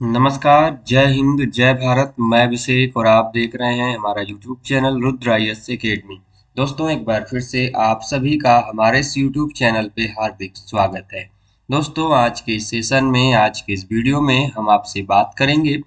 नमस्कार, जय हिंद, जय भारत। मैं अभिषेक और आप देख रहे हैं हमारा YouTube channel Rudra IAS academy. दोस्तों, एक बार फिर से आप सभी का हमारे इस यूट्यूब चैनल पे हार्दिक स्वागत है। दोस्तों, आज के इस सेशन में, आज के इस वीडियो में हम आपसे बात करेंगे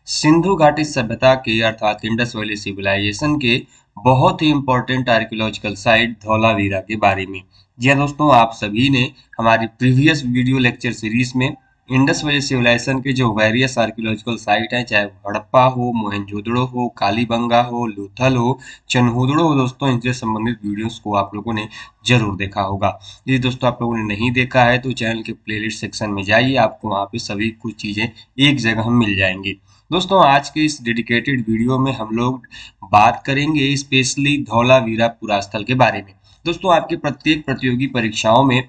सिंधु घाटी सभ्यता के अर्थात इंडस वैली सिविलाइजेशन के बहुत ही इंपॉर्टेंट आर्कियोलॉजिकल साइट धौलावीरा के बारे में। जी हाँ दोस्तों, आप सभी ने हमारी प्रीवियस वीडियो लेक्चर सीरीज में इंडस वैली सिविलाइजेशन के जो वेरियस आर्कियोलॉजिकल साइट हैं, चाहे हड़प्पा हो, मोहनजोदड़ो हो, कालीबंगा हो, लोथल हो, चनहुदड़ो हो, दोस्तों इनसे संबंधित वीडियोस को आप लोगों ने जरूर देखा होगा। यदि दोस्तों आप लोगों ने नहीं देखा है तो चैनल के प्लेलिस्ट सेक्शन में जाइए, आपको वहाँ पे सभी कुछ चीजें एक जगह मिल जाएंगी। दोस्तों, आज के इस डेडिकेटेड वीडियो में हम लोग बात करेंगे स्पेशली धौलावीरा पुरास्थल के बारे में। दोस्तों, आपके प्रत्येक प्रतियोगी परीक्षाओं में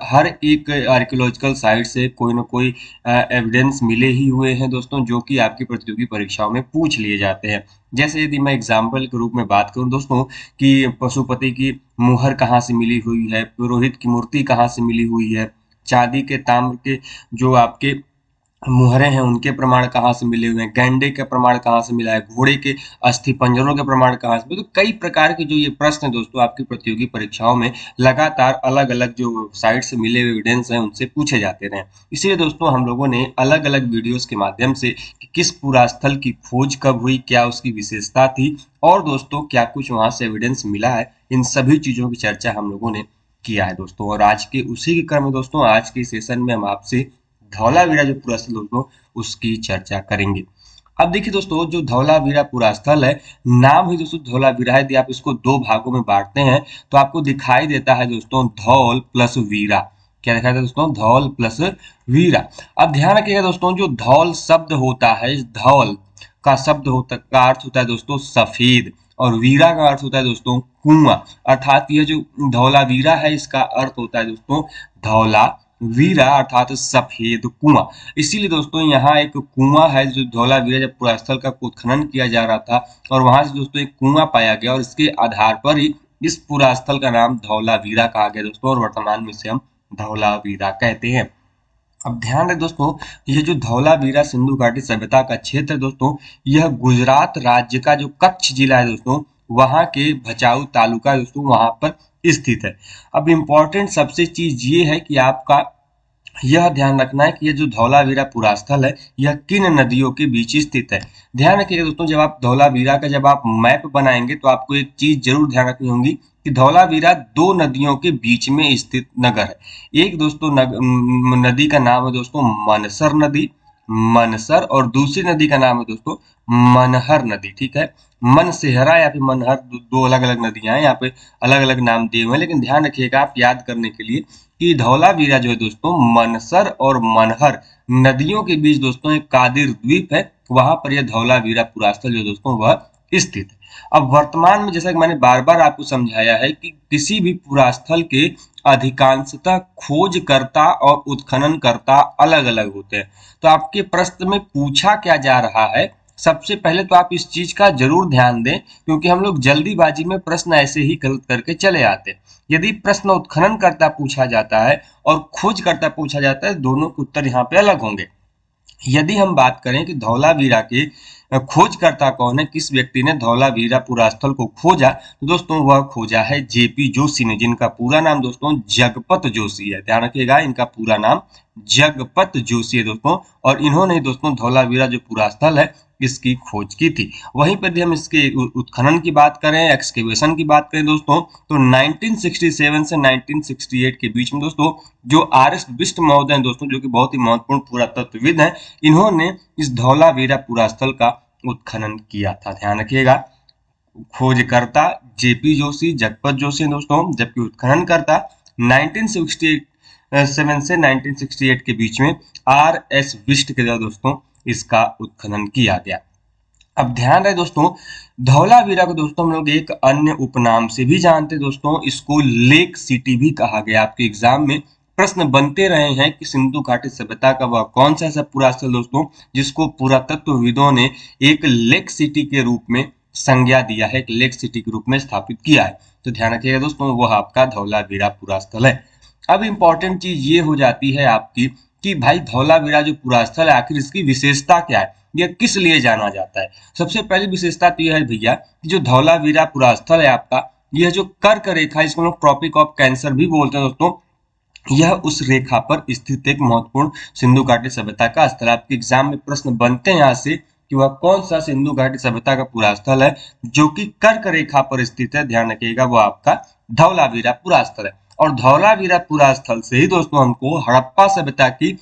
हर एक आर्कियोलॉजिकल साइट से कोई ना कोई एविडेंस मिले ही हुए हैं दोस्तों, जो कि आपकी प्रतियोगी परीक्षाओं में पूछ लिए जाते हैं। जैसे यदि मैं एग्जाम्पल के रूप में बात करूं दोस्तों कि पशुपति की मुहर कहाँ से मिली हुई है, पुरोहित की मूर्ति कहाँ से मिली हुई है, चांदी के ताम्र के जो आपके मुहरें हैं उनके प्रमाण कहाँ से मिले हुए हैं, गैंडे का प्रमाण कहाँ से मिला है, घोड़े के अस्थि पंजरों के प्रमाण कहाँ से, तो कई प्रकार के जो ये प्रश्न हैं दोस्तों आपकी प्रतियोगी परीक्षाओं में लगातार अलग अलग जो साइट से मिले हुए एविडेंस हैं उनसे पूछे जाते रहे। इसीलिए दोस्तों हम लोगों ने अलग अलग वीडियोस के माध्यम से कि किस पुरास्थल की खोज कब हुई, क्या उसकी विशेषता थी और दोस्तों क्या कुछ वहां से एविडेंस मिला है, इन सभी चीजों की चर्चा हम लोगों ने किया है दोस्तों। और आज के उसी के क्रम में दोस्तों आज के सेशन में हम आपसे धौलावीरा जो पुरास्थल दोस्तों उसकी चर्चा करेंगे। अब देखिए दोस्तों, जो धौलावीरा पुरास्थल है, नाम ही दोस्तों धौलावीरा है। यदि आप इसको दो भागों में बांटते हैं तो आपको दिखाई देता है दोस्तों धौल प्लस वीरा। क्या दिखाई देता है दोस्तों? धौल प्लस वीरा। अब ध्यान रखिएगा दोस्तों, जो धौल शब्द होता है, धौल का शब्द होता का अर्थ होता है दोस्तों सफेद, और वीरा का अर्थ होता है दोस्तों कुआं। अर्थात यह जो धौलावीरा है इसका अर्थ होता है दोस्तों धौला वीरा अर्थात सफेद कुआं। इसीलिए दोस्तों यहाँ एक कुआं है जो धौलावीरा, जब पुरास्थल का उत्खनन किया जा रहा था और वहां से दोस्तों एक कुआं पाया गया और इसके आधार पर ही इस पुरास्थल का नाम धौलावीरा कहा गया दोस्तों, और वर्तमान में इसे हम धौलावीरा कहते हैं। अब ध्यान रहे दोस्तों, ये जो धौलावीरा सिंधु घाटी सभ्यता का क्षेत्र है दोस्तों, यह गुजरात राज्य का जो कच्छ जिला है दोस्तों, वहां के भचाऊ तालुका दोस्तों वहां पर स्थित है। अब इम्पोर्टेंट सबसे चीज ये है कि आपका यह ध्यान रखना है कि ये जो धौलावीरा पुरास्थल है यह किन नदियों के बीच स्थित है। ध्यान रखिएगा दोस्तों, जब आप धौलावीरा का जब आप मैप बनाएंगे तो आपको एक चीज जरूर ध्यान रखनी होगी कि धौलावीरा दो नदियों के बीच में स्थित नगर है। एक दोस्तों नदी का नाम है दोस्तों मनसर नदी, मनसर, और दूसरी नदी का नाम है दोस्तों मनहर नदी। ठीक है, मनसेहरा या फिर मनहर दो अलग अलग नदियां हैं, यहाँ पे अलग अलग नाम दिए हुए हैं, लेकिन ध्यान रखिएगा आप याद करने के लिए कि धौलावीरा जो है दोस्तों मनसर और मनहर नदियों के बीच दोस्तों एक कादिर द्वीप है, वहां पर यह धौलावीरा पुरास्थल जो दोस्तों वह स्थित है। अब वर्तमान में जैसा कि मैंने बार बार आपको समझाया है कि किसी भी पुरास्थल के अधिकांशतः खोजकर्ता और उत्खननकर्ता अलग अलग होते हैं। तो आपके प्रश्न में पूछा क्या जा रहा है, सबसे पहले तो आप इस चीज का जरूर ध्यान दें, क्योंकि हम लोग जल्दीबाजी में प्रश्न ऐसे ही करके चले आते हैं। यदि प्रश्न उत्खनन करता पूछा जाता है और खोज करता पूछा जाता है, दोनों के उत्तर यहाँ पे अलग होंगे। यदि हम बात करें कि धौलावीरा के खोजकर्ता कौन है, किस व्यक्ति ने धौलावीरा पुरास्थल को खोजा, तो दोस्तों वह खोजा है जेपी जोशी ने, जिनका पूरा नाम दोस्तों जगपत जोशी है। ध्यान रखिएगा, इनका पूरा नाम जगपत जोशी है दोस्तों, और इन्होंने दोस्तों धौलावीरा जो पुरास्थल है इसकी खोज की थी। वहीं पर यदि हम इसके उत्खनन की बात करें, एक्सकेवेशन की बात करें दोस्तों, तो 1967 से 1968 के बीच में दोस्तों जो आर एस बिष्ट महोदय हैं दोस्तों, जो कि बहुत ही महत्वपूर्ण पुरातत्वविद हैं, इन्होंने इस धौलावीरा पुरास्थल का उत्खनन किया था। ध्यान रखिएगा, खोजकर्ता जेपी जोशी, जगपत जोशी दोस्तों, जबकि उत्खननकर्ता 1967 से 1968 के बीच में आर एस बिष्ट के द्वारा दोस्तों इसका उत्खनन किया गया। अब ध्यान रहे दोस्तों, धौलावीरा को दोस्तों हम लोग एक अन्य उपनाम से भी जानते हैं दोस्तों, इसको लेक सिटी भी कहा गया। आपके एग्जाम में प्रश्न बनते रहे हैं कि सिंधु घाटी सभ्यता का वह कौन सा ऐसा पुरास्थल दोस्तों जिसको पुरातत्वविदों ने एक लेक सिटी के रूप में संज्ञा दिया है, एक लेक सिटी के रूप में स्थापित किया है। तो ध्यान रखिएगा दोस्तों, वह आपका धौलावीरा पुरास्थल है। अब इंपॉर्टेंट चीज ये हो जाती है आपकी कि भाई धौलावीरा जो पुरास्थल है आखिर इसकी विशेषता क्या है, यह किस लिए जाना जाता है। सबसे पहली विशेषता तो यह है भैया कि जो धौलावीरा पुरास्थल है आपका, यह जो कर्क रेखा, इसको हम लोग ट्रॉपिक ऑफ कैंसर भी बोलते हैं दोस्तों, यह उस रेखा पर स्थित एक महत्वपूर्ण सिंधु घाटी सभ्यता का स्थल। आपके एग्जाम में प्रश्न बनते हैं यहाँ से कि वह कौन सा सिंधु घाटी सभ्यता का पूरा स्थल है जो कि कर्क रेखा पर स्थित है। ध्यान रखिएगा वो आपका धौलावीरा पूरा स्थल है। और धौलावीरा पूरा स्थल से ही दोस्तों हमको हड़प्पा सभ्यता की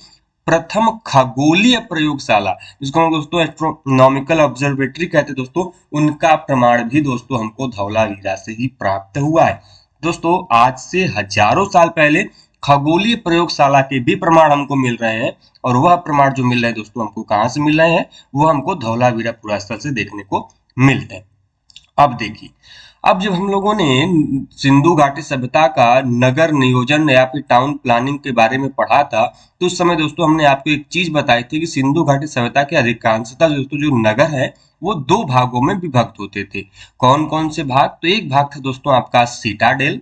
प्रथम खगोलीय प्रयोगशाला, जिसको हम दोस्तों एस्ट्रोनॉमिकल ऑब्जर्वेटरी कहते हैं दोस्तों, उनका प्रमाण भी दोस्तों हमको धौलावीरा से ही प्राप्त हुआ है। दोस्तों आज से हजारों साल पहले खगोलीय प्रयोगशाला के भी प्रमाण हमको मिल रहे हैं, और वह प्रमाण जो मिल रहे हैं दोस्तों हमको कहाँ से मिल रहे हैं, वो हमको धौलावीरा पुरास्थल से देखने को मिलते हैं। अब देखिए, अब जब हम लोगों ने सिंधु घाटी सभ्यता का नगर नियोजन या फिर टाउन प्लानिंग के बारे में पढ़ा था, तो उस समय दोस्तों हमने आपको एक चीज बताई थी कि सिंधु घाटी सभ्यता के अधिकांशतः दोस्तों जो नगर है वो दो भागों में विभक्त होते थे। कौन कौन से भाग? तो एक भाग था दोस्तों आपका सिटाडेल,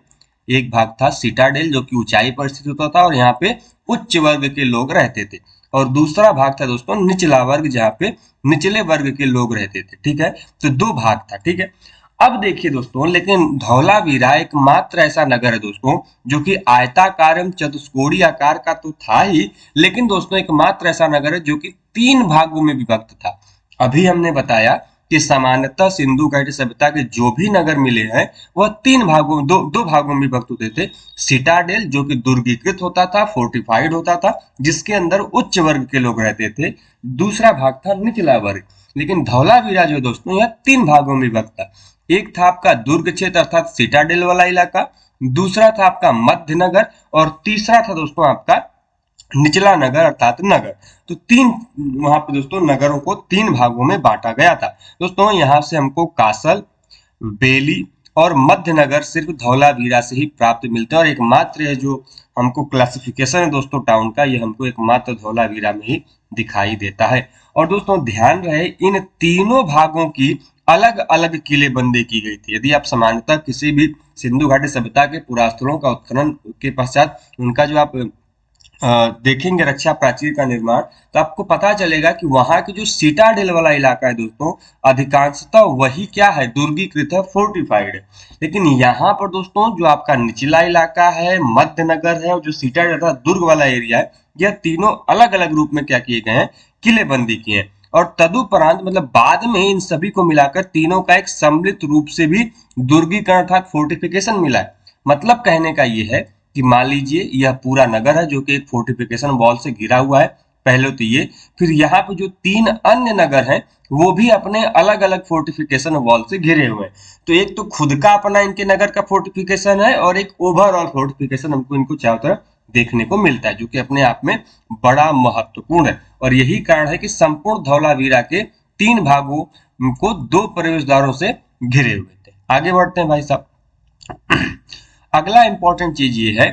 एक भाग था सिटाडेल जो कि ऊंचाई पर स्थित होता था और यहाँ पे उच्च वर्ग के लोग रहते थे, और दूसरा भाग था दोस्तों निचला वर्ग, जहाँ पे निचले वर्ग के लोग रहते थे। ठीक है, तो दो भाग था। ठीक है, अब देखिए दोस्तों, लेकिन धौलावीरा एकमात्र ऐसा नगर है दोस्तों जो कि आयताकार एवं चतुष्कोणीय आकार का तो था ही, लेकिन दोस्तों एकमात्र ऐसा नगर है जो कि तीन भागों में विभक्त था। अभी हमने बताया कि सामान्यतः सिंधु घाटी सभ्यता के जो भी नगर मिले हैं वह तीन भागों दो भागों में विभक्त होते थे। सिटाडेल जो कि दुर्गीकृत होता था, फोर्टिफाइड होता था, जिसके अंदर उच्च वर्ग के लोग रहते थे। दूसरा भाग था निचला वर्ग। लेकिन धौलावीरा जो दोस्तों यह तीन भागों में विभक्त था। एक था आपका दुर्ग क्षेत्र अर्थात सिटाडेल वाला इलाका, दूसरा था आपका मध्य नगर, और तीसरा था दोस्तों आपका निचला नगर अर्थात नगर। तो तीन वहां पे दोस्तों नगरों को तीन भागों में बांटा गया था। दोस्तों यहाँ से हमको कासल, बेली और मध्य नगर सिर्फ धौलावीरा से ही प्राप्त मिलते हैं, और एकमात्र है जो हमको क्लासिफिकेशन है दोस्तों टाउन का, ये हमको एकमात्र धौलावीरा में ही दिखाई देता है। और दोस्तों ध्यान रहे इन तीनों भागों की अलग अलग किलेबंदी की गई थी। यदि आप सामान्यतः किसी भी सिंधु घाटी सभ्यता के पुरास्थलों का उत्खनन के पश्चात उनका जो आप देखेंगे रक्षा प्राचीर का निर्माण, तो आपको पता चलेगा कि वहां की जो सिटाडेल वाला इलाका है दोस्तों अधिकांशतः वही क्या है, दुर्गीकृत है, फोर्टिफाइड है। लेकिन यहाँ पर दोस्तों जो आपका निचला इलाका है, मध्य नगर है और जो सिटाडेल अर्थात दुर्ग वाला एरिया है, यह तीनों अलग अलग रूप में क्या किए गए हैं, किलेबंदी किए हैं। और तदुपरांत मतलब बाद में इन सभी को मिलाकर तीनों का एक सम्मिलित रूप से भी दुर्गीकरण अर्थात फोर्टिफिकेशन मिला है। मतलब कहने का ये है कि मान लीजिए यह पूरा नगर है जो कि एक फोर्टिफिकेशन वॉल से घिरा हुआ है, पहले तो ये, फिर यहाँ पे जो तीन अन्य नगर हैं वो भी अपने अलग अलग फोर्टिफिकेशन वॉल से घिरे हुए हैं। तो एक तो खुद का अपना इनके नगर का फोर्टिफिकेशन है और एक ओवरऑल फोर्टिफिकेशन हमको इनको चारों तरफ देखने को मिलता है, जो कि अपने आप में बड़ा महत्वपूर्ण है। और यही कारण है कि संपूर्ण धौलावीरा के तीन भागों को दो प्रवेश द्वारों से घिरे हुए थे। आगे बढ़ते हैं भाई साहब। अगला इंपॉर्टेंट चीज ये है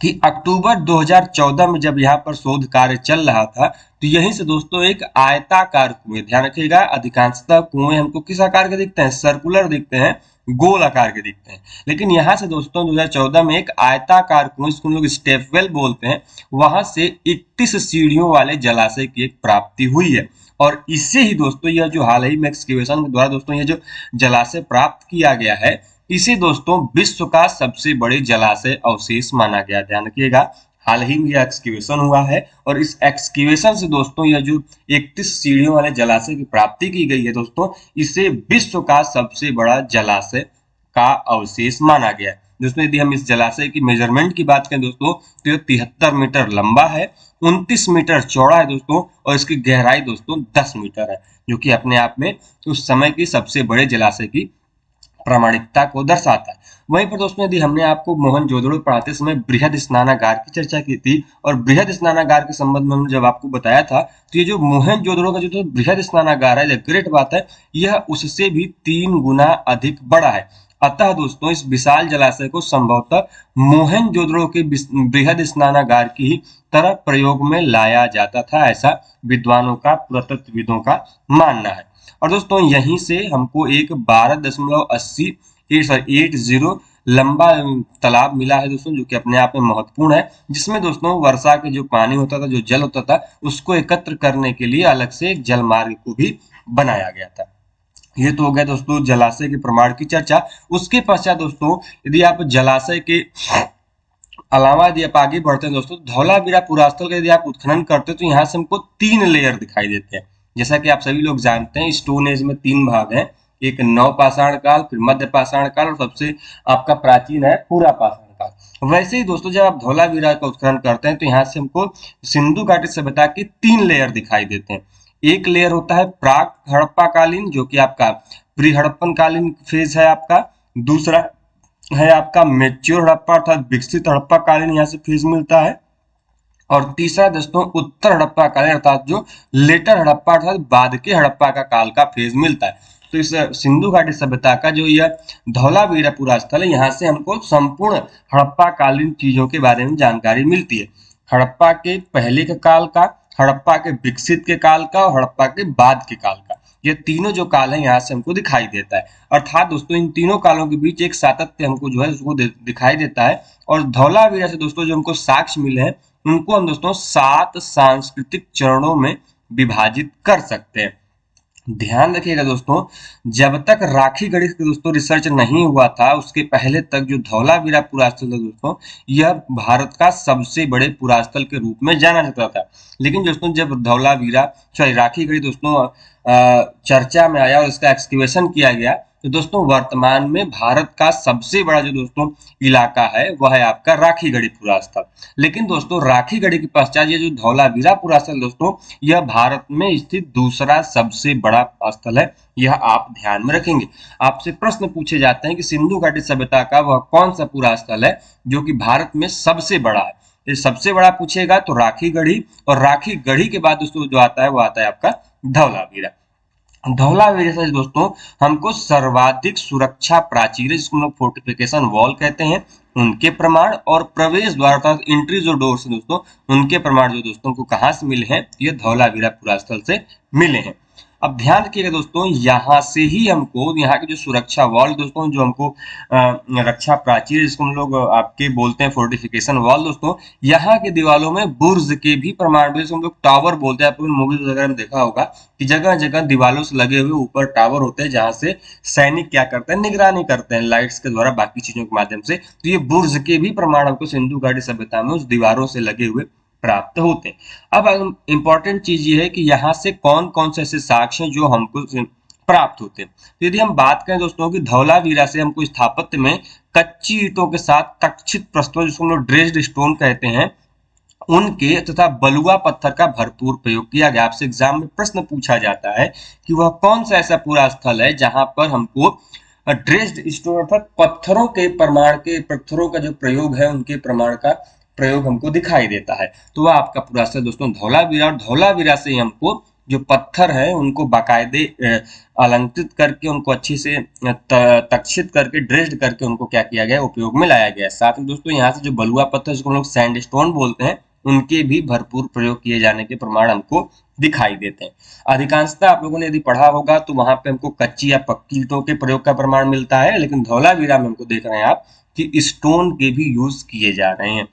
कि अक्टूबर 2014 में जब यहाँ पर शोध कार्य चल रहा था, तो यहीं से दोस्तों एक आयताकार कुएं, ध्यान रखिएगा अधिकांशतः कुएं हमको किस आकार के दिखते हैं, सर्कुलर दिखते हैं, गोल आकार के दिखते हैं। लेकिन यहाँ से दोस्तों 2014 में एक आयताकार कुएं, इसको हम लोग स्टेपवेल बोलते हैं, वहां से 31 सीढ़ियों वाले जलाशय की एक प्राप्ति हुई है। और इससे ही दोस्तों यह जो हाल ही में एक्सकेवेशन के द्वारा दोस्तों यह जो जलाशय प्राप्त किया गया है, इसे दोस्तों विश्व का सबसे बड़े जलाशय अवशेष माना गया। ध्यान रखिएगा हाल ही में यह एक्सकेवेशन हुआ है, और इस एक्सकेवेशन से दोस्तों यह जो 31 सीढ़ियों वाले जलाशय की प्राप्ति की गई है दोस्तों, इसे विश्व का सबसे बड़ा जलाशय का अवशेष माना गया है। दोस्तों यदि हम इस जलाशय की मेजरमेंट की बात करें दोस्तों, तो यह 73 मीटर लंबा है, 29 मीटर चौड़ा है दोस्तों, और इसकी गहराई दोस्तों 10 मीटर है, जो कि अपने आप में उस समय की सबसे बड़े जलाशय की प्रामाणिकता को दर्शाता है। वहीं पर दोस्तों यदि हमने आपको मोहनजोदड़ो पढ़ाते समय बृहद स्नानागार की चर्चा की थी, और बृहद स्नानागार के संबंध में हमने जब आपको बताया था, तो ये जो मोहनजोदड़ो का जो बृहद स्नानागार है, ग्रेट बात है, यह उससे भी 3 गुना अधिक बड़ा है। अतः दोस्तों इस विशाल जलाशय को संभवतः मोहनजोदड़ो के बृहद स्नानागार की तरह प्रयोग में लाया जाता था, ऐसा विद्वानों का, पुरातत्वविदों का मानना है। और दोस्तों यहीं से हमको एक 12.80 लंबा तालाब मिला है दोस्तों, जो कि अपने आप में महत्वपूर्ण है, जिसमें दोस्तों वर्षा के जो पानी होता था, जो जल होता था, उसको एकत्र करने के लिए अलग से एक जल मार्ग को भी बनाया गया था। ये तो हो गया दोस्तों जलाशय के प्रमाण की चर्चा। उसके पश्चात दोस्तों यदि आप जलाशय के अलावा यदि आप आगे बढ़ते हैं दोस्तों, धौलावीरा पुरास्थल का यदि आप उत्खनन करते हैं तो यहाँ से हमको 3 लेयर दिखाई देते हैं। जैसा कि आप सभी लोग जानते हैं, स्टोन एज में 3 भाग हैं, एक नवपाषाण काल, फिर मध्य पाषाण काल और सबसे आपका प्राचीन है पूरा पाषाण काल। वैसे ही दोस्तों जब आप धौलावीरा का उत्खनन करते हैं तो यहाँ से हमको सिंधु घाटी सभ्यता की 3 लेयर दिखाई देते हैं। एक लेयर होता है प्राक हड़प्पा कालीन, जो कि आपका प्री हड़प्पन कालीन फेज है आपका। दूसरा है आपका मेच्योर हड़प्पा अर्थात विकसित हड़प्पा कालीन, यहाँ से फेज मिलता है। और तीसरा दोस्तों उत्तर हड़प्पा कालीन अर्थात जो लेटर हड़प्पा अर्थात बाद के हड़प्पा का काल का फेज मिलता है। तो इस सिंधु घाटी सभ्यता का जो यह धौलावीरा पूरा स्थल है, यहाँ से हमको संपूर्ण हड़प्पा कालीन चीजों के बारे में जानकारी मिलती है। हड़प्पा के पहले के काल का, हड़प्पा के विकसित के काल का और हड़प्पा के बाद के काल का, ये तीनों जो काल है यहाँ से हमको दिखाई देता है। अर्थात दोस्तों इन तीनों कालों के बीच एक सातत्य हमको जो है उसको दिखाई देता है। और धौलावीरा से दोस्तों जो हमको साक्ष्य मिले हैं उनको हम दोस्तों 7 सांस्कृतिक चरणों में विभाजित कर सकते हैं। ध्यान रखिएगा दोस्तों, जब तक राखी गढ़ी का दोस्तों रिसर्च नहीं हुआ था उसके पहले तक जो धौलावीरा पुरास्थल था दोस्तों, यह भारत का सबसे बड़े पुरास्थल के रूप में जाना जाता था। लेकिन दोस्तों जब धौलावीरा राखी गढ़ी दोस्तों चर्चा में आया और इसका एक्सकवेशन किया गया, तो दोस्तों वर्तमान में भारत का सबसे बड़ा जो दोस्तों इलाका है वह है आपका राखी गढ़ी पुरास्थल। लेकिन दोस्तों राखी गढ़ी के पश्चात ये जो धौलावीरा पुरास्थल दोस्तों, यह भारत में स्थित दूसरा सबसे बड़ा स्थल है। यह आप ध्यान में रखेंगे। आपसे प्रश्न पूछे जाते हैं कि सिंधु घाटी सभ्यता का वह कौन सा पुरास्थल है जो कि भारत में सबसे बड़ा है। ये सबसे बड़ा पूछेगा तो राखी गढ़ी, और राखी गढ़ी के बाद दोस्तों जो आता है वो आता है आपका धौलावीरा। धौलावीरा से दोस्तों हमको सर्वाधिक सुरक्षा प्राचीर, जिसको हम लोग फोर्टिफिकेशन वॉल कहते हैं, उनके प्रमाण और प्रवेश द्वार अर्थात एंट्री जो डोर से दोस्तों उनके प्रमाण जो दोस्तों को कहाँ से मिले हैं, ये धौलावीरा पुरास्थल से मिले हैं। अब ध्यान रखिएगा दोस्तों, यहाँ से ही हमको यहाँ की जो सुरक्षा वॉल दोस्तों, जो हमको रक्षा प्राचीर जिसको हम लोग आपके बोलते हैं फोर्टिफिकेशन वॉल दोस्तों, यहाँ की दीवारों में बुर्ज के भी प्रमाण, जिसको हम लोग टावर बोलते हैं। आप लोगों ने मूवीज वगैरह में देखा होगा कि जगह जगह दीवारों से लगे हुए ऊपर टावर होते हैं, जहाँ से सैनिक क्या करते हैं, निगरानी करते हैं लाइट्स के द्वारा, बाकी चीजों के माध्यम से। तो ये बुर्ज के भी प्रमाण हमको सिंधु घाटी सभ्यता में उस दीवारों से लगे हुए प्राप्त होते हैं। अब इंपॉर्टेंट चीज ये है कि यहाँ से कौन कौन से ऐसे साक्ष्य हैं जो हमको प्राप्त होते हैं। तो यदि हम बात करें दोस्तों कि धौलावीरा से हमको स्थापत्य में कच्ची ईंटों के साथ तक्षित प्रस्तरों, जिसको हम लोग ड्रेस्ड स्टोन कहते हैं, उनके तथा बलुआ पत्थर का भरपूर प्रयोग किया गया। आपसे एग्जाम में प्रश्न पूछा जाता है कि वह कौन सा ऐसा पूरा स्थल है जहां पर हमको ड्रेस्ड स्टोन अर्थात पत्थरों के प्रमाण के, पत्थरों का जो प्रयोग है उनके प्रमाण का प्रयोग हमको दिखाई देता है। तो वह आपका पूरा स्थल दोस्तों धौलावीरा, और धौलावीरा से हमको जो पत्थर है उनको बाकायदे अलंकृत करके, उनको अच्छे से तक्षित करके, ड्रेस्ड करके उनको क्या किया गया, उपयोग में लाया गया। साथ ही दोस्तों यहाँ से जो बलुआ पत्थर जिसको हम लोग सैंडस्टोन बोलते हैं, उनके भी भरपूर प्रयोग किए जाने के प्रमाण हमको दिखाई देते हैं। अधिकांशतः आप लोगों ने यदि पढ़ा होगा तो वहां पे हमको कच्ची या पक्की ईंटों के प्रयोग का प्रमाण मिलता है, लेकिन धौलावीरा में हमको देख रहे हैं आप कि स्टोन के भी यूज किए जा रहे हैं।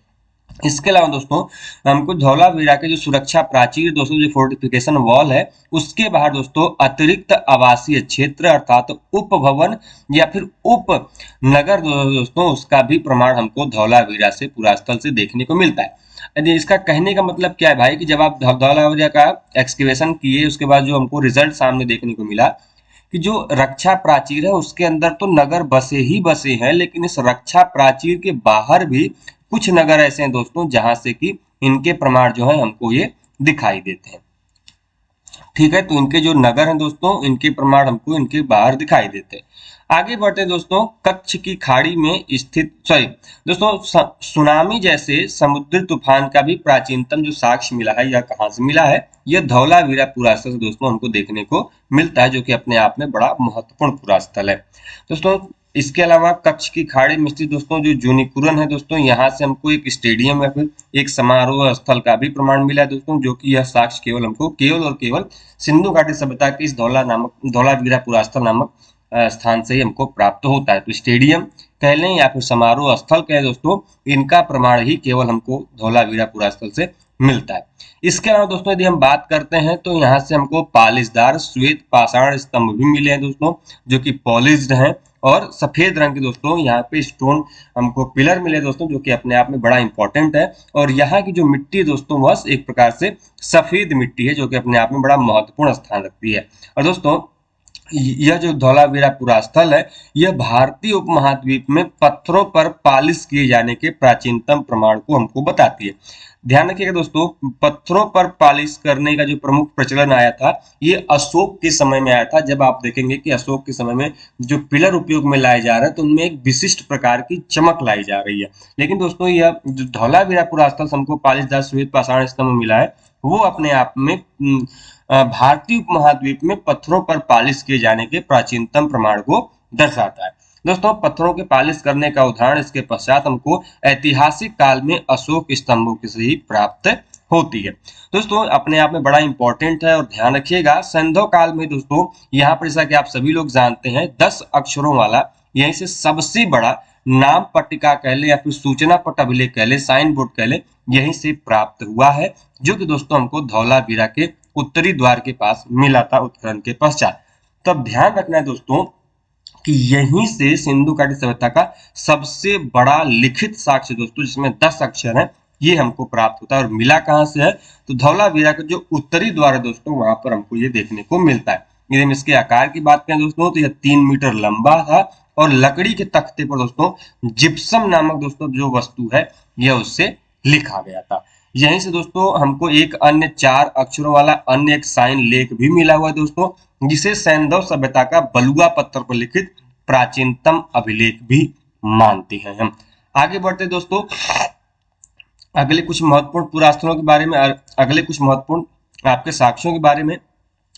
इसके अलावा दोस्तों हमको धौलावीरा के जो सुरक्षा प्राचीर दोस्तों, जो फोर्टिफिकेशन वॉल है, उसके बाहर दोस्तों अतिरिक्त आवासीय क्षेत्र अर्थात उप भवन या फिर उप नगर दोस्तों, उसका भी प्रमाण हमको धौलावीरा से पुरास्थल से देखने को मिलता है। यदि इसका कहने का मतलब क्या है भाई, कि जब आप धौलावीरा का एक्सकेवेशन किए उसके बाद जो हमको रिजल्ट सामने देखने को मिला कि जो रक्षा प्राचीर है उसके अंदर तो नगर बसे ही बसे हैं, लेकिन इस रक्षा प्राचीर के बाहर भी कुछ नगर ऐसे हैं दोस्तों जहां से कि इनके प्रमाण जो है हमको ये दिखाई देते हैं। ठीक है, तो इनके जो नगर हैं दोस्तों, इनके प्रमाण हमको इनके बाहर दिखाई देते हैं। आगे बढ़ते हैं दोस्तों, कच्छ की खाड़ी में स्थित दोस्तों सुनामी जैसे समुद्री तूफान का भी प्राचीनतम जो साक्ष्य मिला है, यह कहाँ से मिला है, यह धौलावीरा पुरास्थल से दोस्तों हमको देखने को मिलता है, जो कि अपने आप में बड़ा महत्वपूर्ण पुरास्थल है दोस्तों। इसके अलावा कच्छ की खाड़ी में स्थित दोस्तों जो जूनीकुरन है दोस्तों, यहाँ से हमको एक स्टेडियम या फिर एक समारोह स्थल का भी प्रमाण मिला है दोस्तों, जो कि यह साक्ष्य केवल हमको केवल और केवल सिंधु घाटी सभ्यता के इस धौलावीरा पुरास्थल नामक स्थान से ही हमको प्राप्त होता है। तो स्टेडियम कह लें या फिर समारोह स्थल कहें दोस्तों, इनका प्रमाण ही केवल हमको धौलावीरा पुरास्थल से मिलता है। इसके अलावा दोस्तों यदि हम बात करते हैं तो यहाँ से हमको पालिशदार श्वेत पाषाण स्तंभ भी मिले हैं दोस्तों, जो कि पॉलिश्ड हैं, और सफेद रंग के दोस्तों यहाँ पे स्टोन हमको पिलर मिले दोस्तों, जो कि अपने आप में बड़ा इंपॉर्टेंट है। और यहाँ की जो मिट्टी है दोस्तों वह एक प्रकार से सफेद मिट्टी है, जो कि अपने आप में बड़ा महत्वपूर्ण स्थान रखती है। और दोस्तों यह जो धौलावीरा पुरास्थल है, यह भारतीय उपमहाद्वीप में पत्थरों पर पालिश किए जाने के प्राचीनतम प्रमाण को हमको बताती है। ध्यान रखिएगा दोस्तों, पत्थरों पर पालिश करने का जो प्रमुख प्रचलन आया था, ये अशोक के समय में आया था। जब आप देखेंगे कि अशोक के समय में जो पिलर उपयोग में लाए जा रहे हैं, तो उनमें एक विशिष्ट प्रकार की चमक लाई जा रही है। लेकिन दोस्तों यह जो धौलावीरा पुरास्थल हमको पालिशदार श्वेत पाषाण स्तंभ मिला है, वो अपने आप में भारतीय उपमहाद्वीप में पत्थरों पर पालिश किए जाने के प्राचीनतम प्रमाण को दर्शाता है। दोस्तों पत्थरों के पालिश करने का उदाहरण इसके पश्चात हमको ऐतिहासिक काल में अशोक स्तंभों से ही प्राप्त होती है। दोस्तों अपने आप में बड़ा इंपॉर्टेंट है, और ध्यान रखिएगा सैंधव काल में दोस्तों यहाँ पर जैसा कि आप सभी लोग जानते हैं 10 अक्षरों वाला यहीं से सबसे बड़ा नाम पट्टिका कह ले या फिर सूचना पट अभिलेख कह ले, साइन बोर्ड कह ले, यहीं से प्राप्त हुआ है, जो कि दोस्तों हमको धौलावीरा के उत्तरी द्वार के पास मिला था उत्खनन के पश्चात। तब ध्यान रखना है दोस्तों कि यहीं से सिंधु घाटी सभ्यता का सबसे बड़ा लिखित साक्ष्य दोस्तों, जिसमें 10 अक्षर हैं, ये हमको प्राप्त होता है। और मिला कहाँ से है, तो धौलावीरा का जो उत्तरी द्वार है दोस्तों, वहां पर हमको ये देखने को मिलता है। यदि हम इसके आकार की बात करें दोस्तों, तो यह 3 मीटर लंबा था, और लकड़ी के तख्ते पर दोस्तों जिप्सम नामक दोस्तों जो वस्तु है, यह उससे लिखा गया था। यहीं से दोस्तों हमको एक अन्य 4 अक्षरों वाला अन्य एक साइन लेख भी मिला हुआ है दोस्तों, जिसे सैंधव सभ्यता का बलुआ पत्थर पर लिखित प्राचीनतम अभिलेख भी मानते हैं हम। आगे बढ़ते दोस्तों अगले कुछ महत्वपूर्ण पुरास्थलों के बारे में, अगले कुछ महत्वपूर्ण आपके साक्ष्यों के बारे में।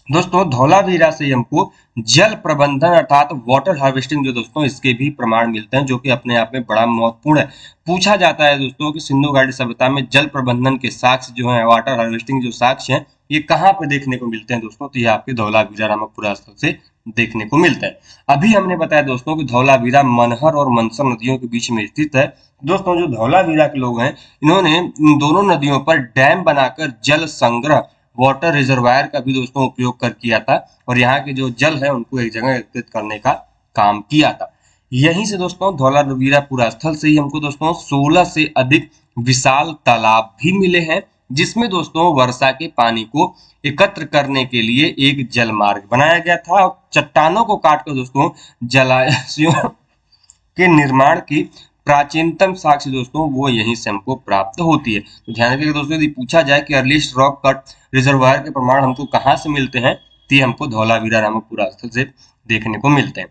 दोस्तों धौलावीरा से हमको जल प्रबंधन अर्थात वाटर हार्वेस्टिंग जो दोस्तों इसके भी प्रमाण मिलते हैं, जो कि अपने आप में बड़ा महत्वपूर्ण है। पूछा जाता है दोस्तों कि सिंधु घाटी सभ्यता में जल प्रबंधन के साक्ष्य जो है, वाटर हार्वेस्टिंग जो साक्ष्य हैं, ये कहाँ पे देखने को मिलते हैं दोस्तों, तो ये आपके धौलावीरा नामक पुरास्थल से देखने को मिलता है। अभी हमने बताया दोस्तों कि धौलावीरा मनहर और मनसर नदियों के बीच में स्थित है। दोस्तों जो धौलावीरा के लोग हैं, इन्होंने इन दोनों नदियों पर डैम बनाकर जल संग्रह वाटर रिजर्वायर का भी दोस्तों उपयोग कर किया था, और यहाँ के जो जल है उनको एक जगह एकत्रित करने का काम किया था। यहीं से दोस्तों धौलावीरा पुरास्थल से ही हमको दोस्तों 16 से अधिक विशाल तालाब भी मिले हैं, जिसमें दोस्तों वर्षा के पानी को एकत्र करने के लिए एक जल मार्ग बनाया गया था, और चट्टानों को काटकर दोस्तों जलाशयों के निर्माण की प्राचीनतम साक्ष्य दोस्तों वो यहीं से हमको प्राप्त होती है। तो ध्यान रखिएगा दोस्तों, यदि पूछा जाए कि अर्लीस्ट रॉक कट रिजर्वायर के प्रमाण हमको कहाँ से मिलते हैं, तो ये हमको धौलावीरा नामक पुरास्थल से देखने को मिलते हैं।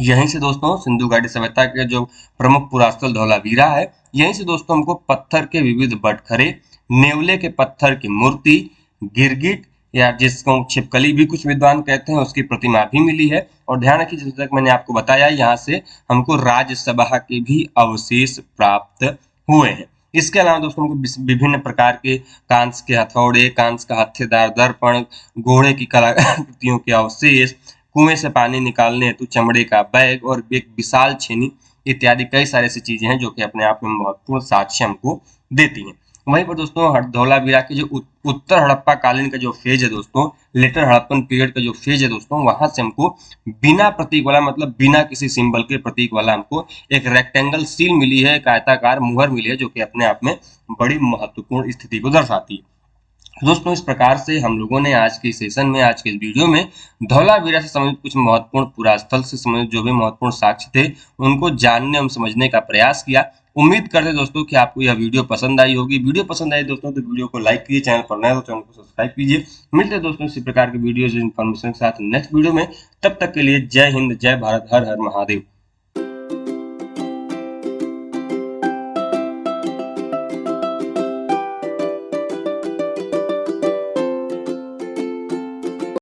यहीं से दोस्तों सिंधु घाटी सभ्यता के जो प्रमुख पुरास्थल धौलावीरा है, यहीं से दोस्तों हमको पत्थर के विविध बटखरे, नेवले के पत्थर की मूर्ति, गिरगिट या जिसको छिपकली भी कुछ विद्वान कहते हैं, उसकी प्रतिमा भी मिली है। और ध्यान रखिए जैसे तक मैंने आपको बताया, यहाँ से हमको राज्यसभा के भी अवशेष प्राप्त हुए हैं। इसके अलावा दोस्तों हमको विभिन्न प्रकार के कांच के हथौड़े, कांच का हत्थेदार दर्पण, घोड़े की कलाकृतियों के अवशेष, कुएं से पानी निकालने हेतु चमड़े का बैग और एक विशाल छेनी इत्यादि कई सारी ऐसी चीजें हैं जो कि अपने आप में महत्वपूर्ण साक्ष्य हमको देती हैं। वहीं पर दोस्तों धौलावीरा के जो उत्तर हड़प्पा कालीन का जो फेज है दोस्तों, लेटर हड़प्पन पीरियड का जो फेज है दोस्तों, वहां से हमको बिना प्रतीक वाला, मतलब बिना किसी सिंबल के प्रतीक वाला हमको एक रेक्टेंगल सील मिली है, एक आयताकार मुहर मिली है, जो कि अपने आप में बड़ी महत्वपूर्ण स्थिति को दर्शाती है। दोस्तों इस प्रकार से हम लोगों ने आज के सेशन में, आज के इस वीडियो में धौलावीरा से संबंधित कुछ महत्वपूर्ण पुरास्थल से संबंधित जो भी महत्वपूर्ण साक्ष्य थे उनको जानने एवं समझने का प्रयास किया। उम्मीद करते हैं दोस्तों कि आपको यह वीडियो पसंद आई होगी। वीडियो पसंद आई दोस्तों तो वीडियो को लाइक कीजिए, चैनल पर नए हो तो चैनल को सब्सक्राइब कीजिए। मिलते हैं दोस्तों इसी प्रकार की वीडियो इन्फॉर्मेशन के साथ नेक्स्ट वीडियो में। तब तक के लिए जय हिंद, जय भारत, हर हर महादेव।